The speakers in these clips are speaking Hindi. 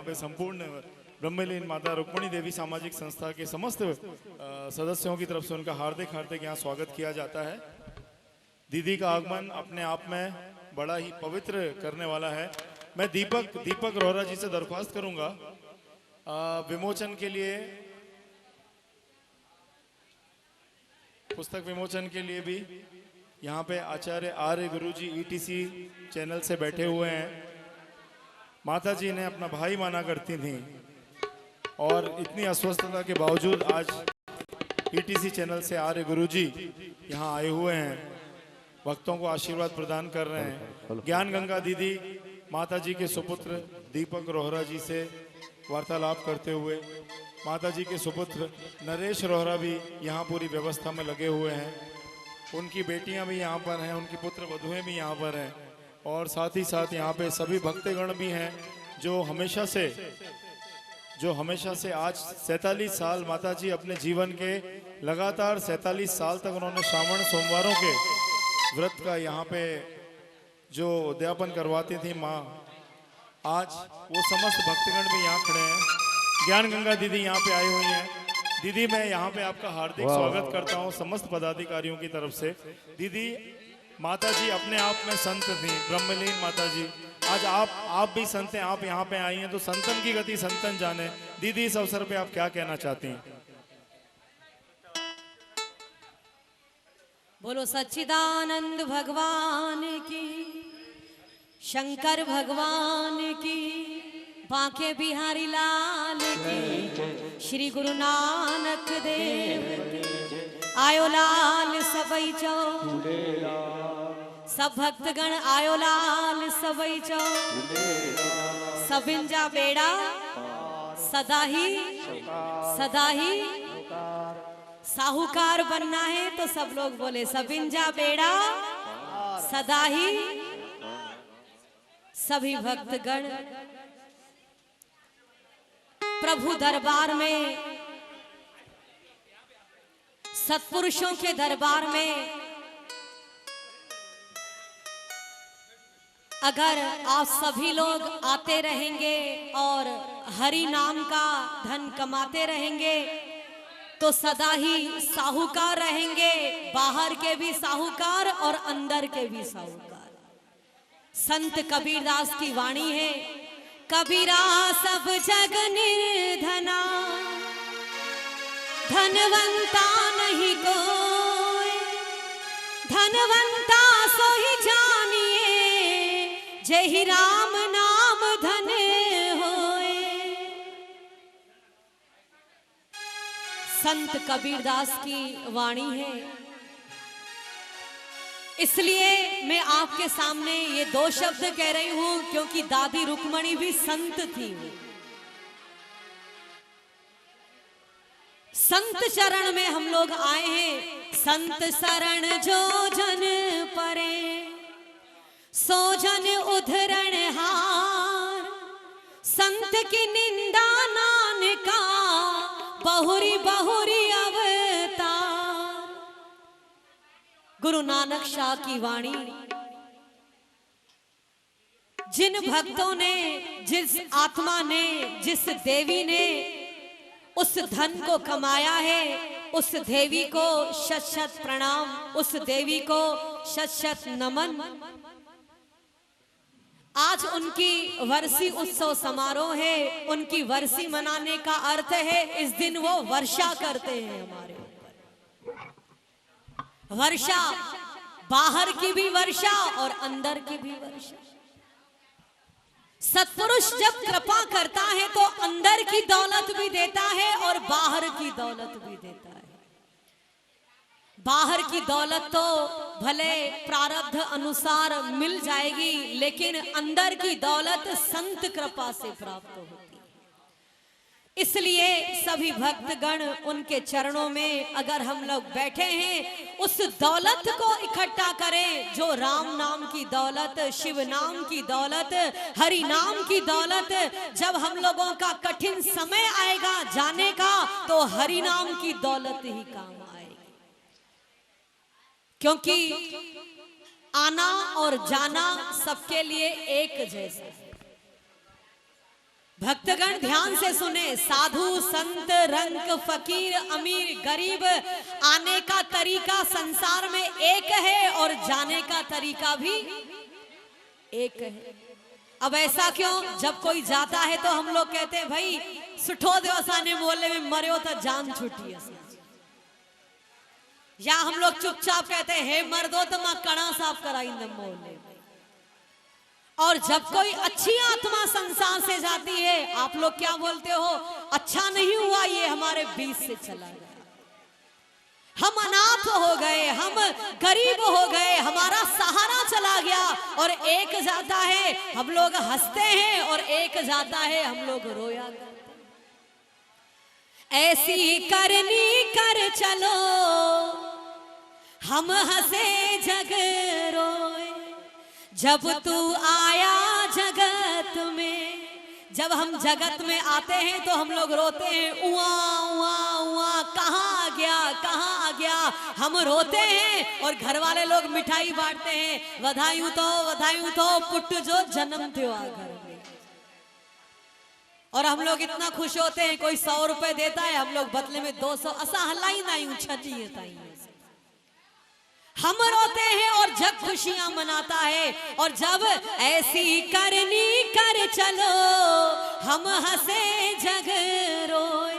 पे संपूर्ण ब्रह्मलीन माता रुक्मिणी देवी सामाजिक संस्था के समस्त सदस्यों की तरफ से उनका हार्दिक हार्दिक यहाँ स्वागत किया जाता है। दीदी का आगमन अपने आप में बड़ा ही पवित्र करने वाला है। मैं दीपक रोहरा जी से दरख्वास्त करूंगा विमोचन के लिए, पुस्तक विमोचन के लिए भी यहाँ पे आचार्य आर्य गुरु जी ईटीसी चैनल से बैठे हुए हैं। माता जी ने अपना भाई माना करती थी और इतनी अस्वस्थता के बावजूद आज ईटीसी चैनल से आर्य गुरु जी यहाँ आए हुए हैं, भक्तों को आशीर्वाद प्रदान कर रहे हैं। ज्ञान गंगा दीदी माता जी के सुपुत्र दीपक रोहरा जी से वार्तालाप करते हुए, माता जी के सुपुत्र नरेश रोहरा भी यहाँ पूरी व्यवस्था में लगे हुए हैं। उनकी बेटियां भी यहाँ पर हैं, उनकी पुत्र वधुएं भी यहाँ पर हैं और साथ ही साथ यहाँ पे सभी भक्तगण भी हैं जो हमेशा से आज 47 साल माता जी अपने जीवन के लगातार 47 साल तक उन्होंने श्रावण सोमवारों के व्रत का यहाँ पे जो उद्यापन करवाती थी माँ, आज वो समस्त भक्तगण भी यहाँ खड़े हैं। ज्ञान गंगा दीदी यहाँ पे आई हुई हैं। दीदी मैं यहाँ पे आपका हार्दिक स्वागत करता हूँ समस्त पदाधिकारियों की तरफ से। दीदी माता जी अपने आप में संत थी, ब्रह्मलीन माता जी। आज आप भी संत हैं, आप यहाँ पे आई हैं तो संतन की गति संतन जाने। दीदी इस अवसर पे आप क्या कहना चाहती हैं? बोलो सच्चिदानंद भगवान की, शंकर भगवान की, बांके बिहारी लाल की, श्री गुरु नानक देव की। आयो लाल सबई चो, सब भक्तगण आयो लाल सबई चो। सबिन जा बेड़ा सदा ही साहूकार बनना है तो सब लोग बोले सबिन जा बेड़ा सदा ही। सभी भक्तगण प्रभु दरबार में, सत्पुरुषों के दरबार में अगर आप सभी लोग आते रहेंगे और हरि नाम का धन कमाते रहेंगे तो सदा ही साहूकार रहेंगे, बाहर के भी साहूकार और अंदर के भी साहूकार। संत कबीरदास की वाणी है, कबीरा सब जग निर्धना, धनवंता नहीं कोई, धनवंता सो ही जानिए, जय राम नाम धन होए। संत कबीरदास की वाणी है। इसलिए मैं आपके सामने ये दो शब्द कह रही हूं क्योंकि दादी रुक्मणी भी संत थी। संत शरण में हम लोग आए हैं। संत शरण जो जन परे, सो जन उधरण हार। संत की निंदा नानका, बहुरी बहुरी अवतार। गुरु नानक शाह की वाणी। जिन भक्तों ने, जिस आत्मा ने, जिस देवी ने उस धन को कमाया है, उस देवी को शत शत प्रणाम, उस देवी को शत शत नमन। आज उनकी वर्षी उत्सव समारोह है। उनकी वर्षी मनाने का अर्थ है इस दिन वो वर्षा करते हैं हमारे ऊपर। वर्षा, बाहर की भी वर्षा और अंदर की भी वर्षा। सत्पुरुष जब कृपा करता है तो अंदर की दौलत भी देता है और बाहर की दौलत भी देता है। बाहर की दौलत तो भले प्रारब्ध अनुसार मिल जाएगी, लेकिन अंदर की दौलत संत कृपा से प्राप्त होती है। इसलिए सभी भक्तगण उनके चरणों में अगर हम लोग बैठे हैं, उस दौलत को इकट्ठा करें जो राम नाम की दौलत, शिव नाम की दौलत, हरि नाम की दौलत। जब हम लोगों का कठिन समय आएगा जाने का तो हरि नाम की दौलत ही काम आएगी। क्योंकि आना और जाना सबके लिए एक जैसा है। भक्तगण ध्यान से सुने, साधु संत रंक फकीर अमीर गरीब आने का तरीका संसार में एक है और जाने का तरीका भी एक है। अब ऐसा क्यों? जब कोई जाता है तो हम लोग कहते हैं भाई सुठो दिवसाने मोहल्ले में मरे तो जान छुट्टी है, या हम लोग चुपचाप कहते हैं हे मर्दो तो मैं कड़ा साफ कराई मोहल्ले। और जब कोई अच्छी आत्मा संसार से जाती है, आप लोग क्या बोलते हो? अच्छा नहीं हुआ ये हमारे बीच से चला गया, हम अनाथ हो गए, हम गरीब हो गए, हमारा सहारा चला गया। और एक जाता है हम लोग हंसते हैं और एक जाता है हम लोग रोया करते हैं। ऐसी करनी कर चलो हम हंसे जग रोए, जब तू आया जगत में। जब हम जगत में आते हैं तो हम लोग रोते हैं, उआ उआ उआ कहाँ आ गया, कहाँ आ गया, हम रोते हैं। और घर वाले लोग मिठाई बांटते हैं, बधाई तो पुट जो जन्म थियो आ घर में। और हम लोग इतना खुश होते हैं, कोई 100 रुपए देता है, हम लोग बदले में 200 असा हलाई ना छठी। हम रोते हैं और जग खुशियां मनाता है। और जब ऐसी करनी कर चलो हम हंसे जग रोए।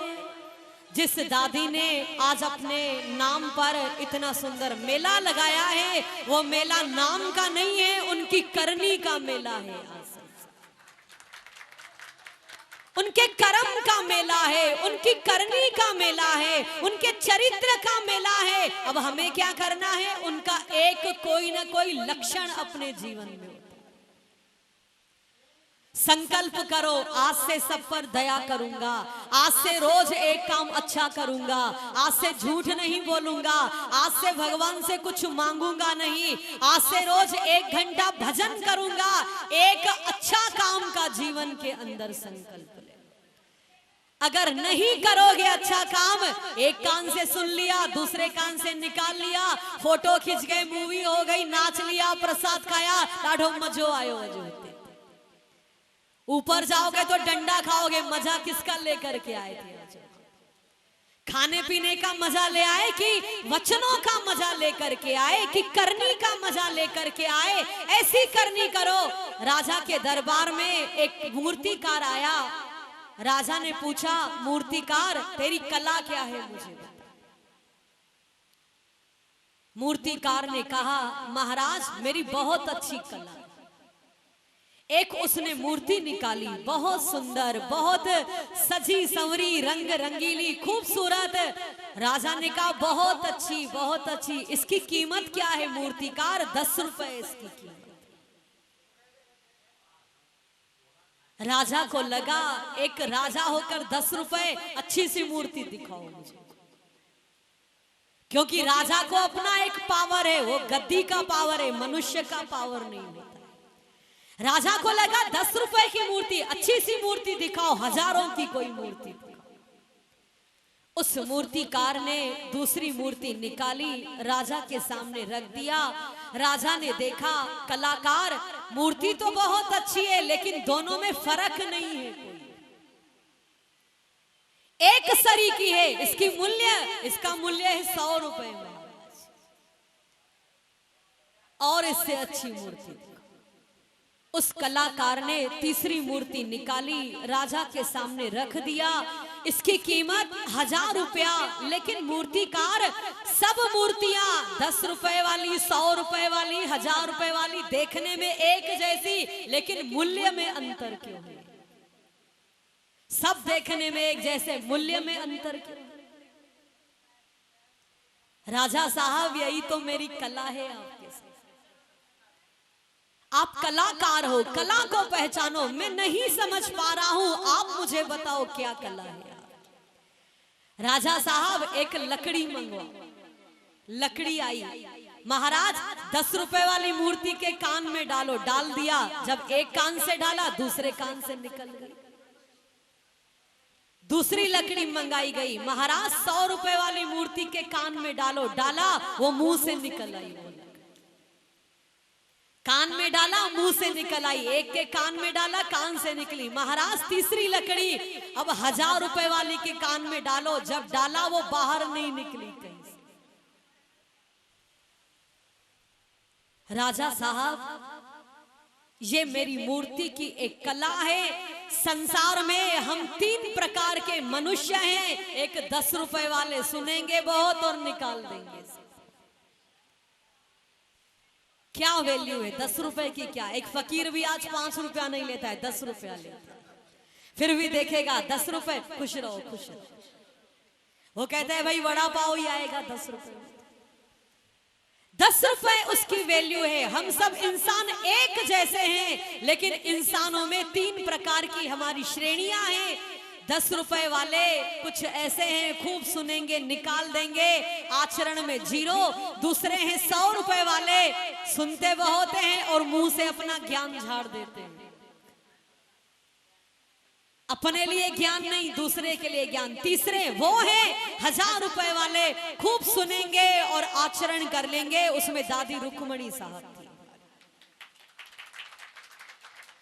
जिस दादी ने आज अपने नाम पर इतना सुंदर मेला लगाया है, वो मेला नाम का नहीं है, उनकी करनी का मेला है, उनके कर्म का मेला है, उनकी करनी का मेला है, उनके चरित्र का मेला है। अब हमें क्या करना है? उनका एक कोई ना कोई लक्षण अपने जीवन में संकल्प करो, आज से सब पर दया करूंगा, आज से रोज एक काम अच्छा करूंगा, आज से झूठ नहीं बोलूंगा, आज से भगवान से कुछ मांगूंगा नहीं, आज से रोज 1 घंटा भजन करूंगा। एक अच्छा काम का जीवन के अंदर संकल्प ले। अगर नहीं करोगे अच्छा काम, एक कान से सुन लिया, दूसरे कान से निकाल लिया, फोटो खींच गए, मूवी हो गई, नाच लिया, प्रसाद खाया, लाडो मजो आयो ऊपर जाओगे तो डंडा खाओगे। मजा किसका लेकर के आए थे? खाने पीने का मजा ले आए कि वचनों का मजा लेकर के आए कि करनी का मजा लेकर के आए? ऐसी करनी करो। राजा के दरबार में एक मूर्तिकार आया। राजा ने पूछा, मूर्तिकार तेरी कला क्या है, मुझे बता। मूर्तिकार ने कहा, महाराज मेरी बहुत अच्छी कला। एक उसने मूर्ति निकाली, बहुत सुंदर, बहुत सजी संवरी, रंग रंगीली, खूबसूरत। राजा ने कहा बहुत अच्छी, बहुत अच्छी। इसकी कीमत क्या है मूर्तिकार? 10 रुपए इसकी कीमत। राजा को लगा, एक राजा होकर 10 रुपए, अच्छी सी मूर्ति दिखाओ मुझे। क्योंकि राजा को अपना एक पावर है, वो गद्दी का पावर है, मनुष्य का पावर नहीं होता। राजा को लगा 10 रुपए की मूर्ति, अच्छी सी मूर्ति दिखाओ, हजारों की कोई मूर्ति दिखाओ। उस मूर्तिकार ने दूसरी मूर्ति निकाली, राजा के सामने रख दिया। राजा ने देखा, कलाकार मूर्ति तो बहुत अच्छी है, लेकिन दोनों में फर्क नहीं है कोई, एक सरी की है। इसका मूल्य है 100 रुपए में, और इससे अच्छी मूर्ति। उस कलाकार ने तीसरी मूर्ति निकाली, राजा के सामने रख दिया। इसकी कीमत 1000 रुपया। लेकिन मूर्तिकार सब मूर्तियां 10 रुपए वाली, 100 रुपए वाली, 1000 रुपए वाली देखने में एक जैसी, लेकिन मूल्य में अंतर क्यों है? सब देखने में एक जैसे, मूल्य में अंतर क्यों? राजा साहब यही तो मेरी कला है आपके साथ। आप कलाकार हो, कला को पहचानो। मैं नहीं समझ पा रहा हूं, आप मुझे बताओ क्या कला है। राजा साहब एक लकड़ी मंगवा, लकड़ी आई। महाराज 10 रुपए वाली मूर्ति के कान में डालो, डाल दिया। जब एक कान से डाला, दूसरे कान से निकल गई। दूसरी लकड़ी मंगाई गई, महाराज 100 रुपए वाली मूर्ति के कान में डालो, डाला, वो मुंह से निकल आई। कान कान में डाला, मुंह से निकल आई। एक के कान में डाला, कान से निकली। महाराज तीसरी लकड़ी अब 1000 रुपए वाली के कान में डालो। जब डाला वो बाहर नहीं निकली कहीं से। राजा साहब, ये मेरी मूर्ति की एक कला है। संसार में हम 3 प्रकार के मनुष्य हैं। एक 10 रुपए वाले सुनेंगे बहुत और निकाल देंगे। क्या वैल्यू है 10 रुपए की? क्या एक फकीर भी आज 5 रुपया नहीं लेता है, 10 रुपया लेता है। फिर भी देखेगा 10 रुपए, खुश रहो खुश रहो। वो कहते हैं भाई वड़ा पाव ही आएगा 10 रुपए। 10 रुपए उसकी वैल्यू है। हम सब इंसान एक जैसे हैं, लेकिन इंसानों में 3 प्रकार की हमारी श्रेणियां हैं। 10 रुपए वाले कुछ ऐसे हैं, खूब सुनेंगे निकाल देंगे, आचरण में 0। दूसरे हैं 100 रुपए वाले, सुनते बहुत हैं और मुंह से अपना ज्ञान झाड़ देते हैं। अपने लिए ज्ञान नहीं, दूसरे के लिए ज्ञान। तीसरे वो हैं 1000 रुपए वाले, खूब सुनेंगे और आचरण कर लेंगे। उसमें दादी रुक्मणी साहब थी।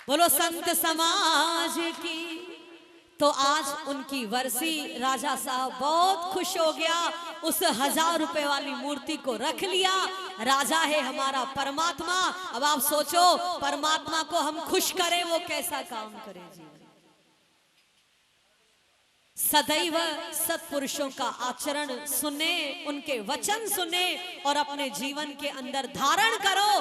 बोलो संत समाज की। तो आज उनकी वर्सी। राजा साहब बहुत खुश हो गया। उस 1000 रुपए वाली मूर्ति को रख लिया। राजा है हमारा परमात्मा। अब आप सोचो, परमात्मा को हम खुश करें, वो कैसा काम करे जी। सदैव सत्पुरुषों का आचरण सुने, उनके वचन सुने और अपने जीवन के अंदर धारण करो।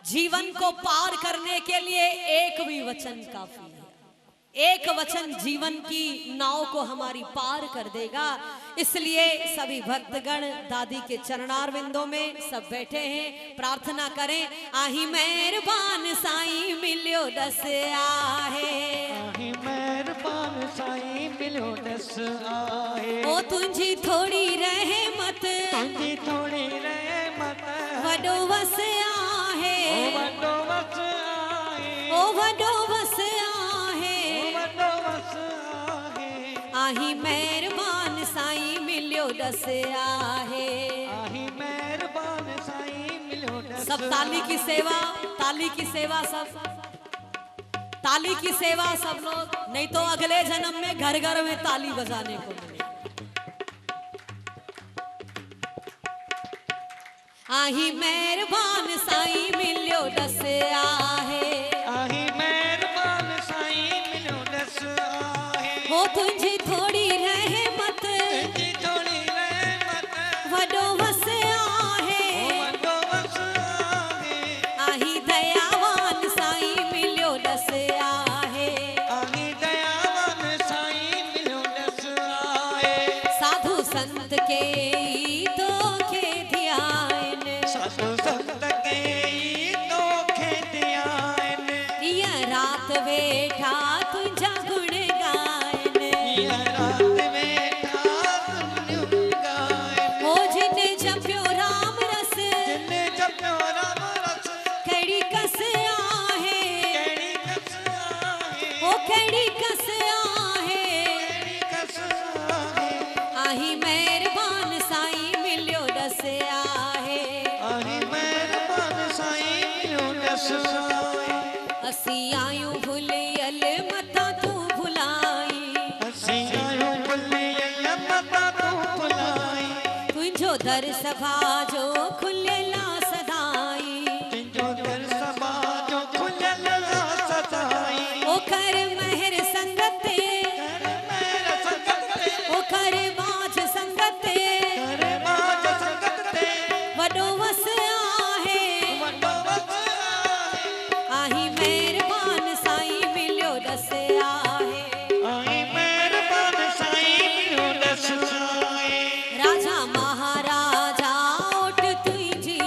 जीवन को पार करने के लिए एक भी वचन काफी है। एक वचन जीवन की नाव को हमारी पार कर देगा। इसलिए सभी भक्तगण दादी के चरणारविंदों में सब बैठे हैं, प्रार्थना करें। आही मेहरबान साईं मिलियो दस आहे, आही मेहरबान साईं मिलियो दस आहे। ओ तुझी थोड़ी रहमत, तुझी थोड़ी रहमत, वडो वस आहे, ओ वडो वस आहे, ओ वडो वस आहे, ओ वडो वस आहे। आही मेहरबान साईं मिलियो दस आहे। आही मेहरबान साईं मिलियो दस। सब ताली की सेवा, ताली की सेवा, सब ताली की सेवा सब लोग, नहीं तो अगले जन्म में घर घर में ताली बजाने को मिले। आही मेहरबान साईं मिलियो दस आहे, आही मेहरबान साईं मिलियो दस आहे। हो तुझी थोड़ी रहमत, तुझी थोड़ी रहमत, वडो वस आहे, ओ वडो वस आहे। आही दयावान साईं मिलियो दस आहे। आही दयावान साईं मिलियो दस आहे। साधु संत के तोखे ध्यान, साधु संत के तोखे ध्यान, इया रात वेठा तुझा गुण गायन। इह रात वेठा तुझ गायन। हो जिन जपियो राम रस, जिन जपियो राम रस, कड़ी कस आहे, केड़ी कस आहे, हो कड़ी कस आहे। केड़ी कस आहे। आही मेहरबान साईं मिलियो दस आहे। आही मेहरबान साईं मिलियो दस आहे। असी आयूं भुलियल मथा तू भुलाई, असीं आयूं भुलियल मथा तूं भुलाई। तुझो दर सभा जो खुलियला सदाई। तुंहिंजो दर सभा जो खुलियल सदाई। ओ कर महर संगत, कर मेर संगत ते, ओ कर बाज संगत, कर बाज संगत ते, वडो वस आहे। वडो वस आहे। आही मेहरबान साईं मिलियो दस आहे। आही मेहरबान साईं मिलियो दस आहे। राजा महाराजा ओट तुझी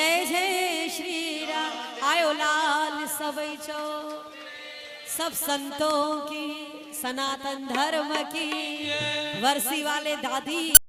जय जय श्री राम। आयो लाल सबई चो, सब संतों की, सनातन धर्म की, वर्षी वाले दादी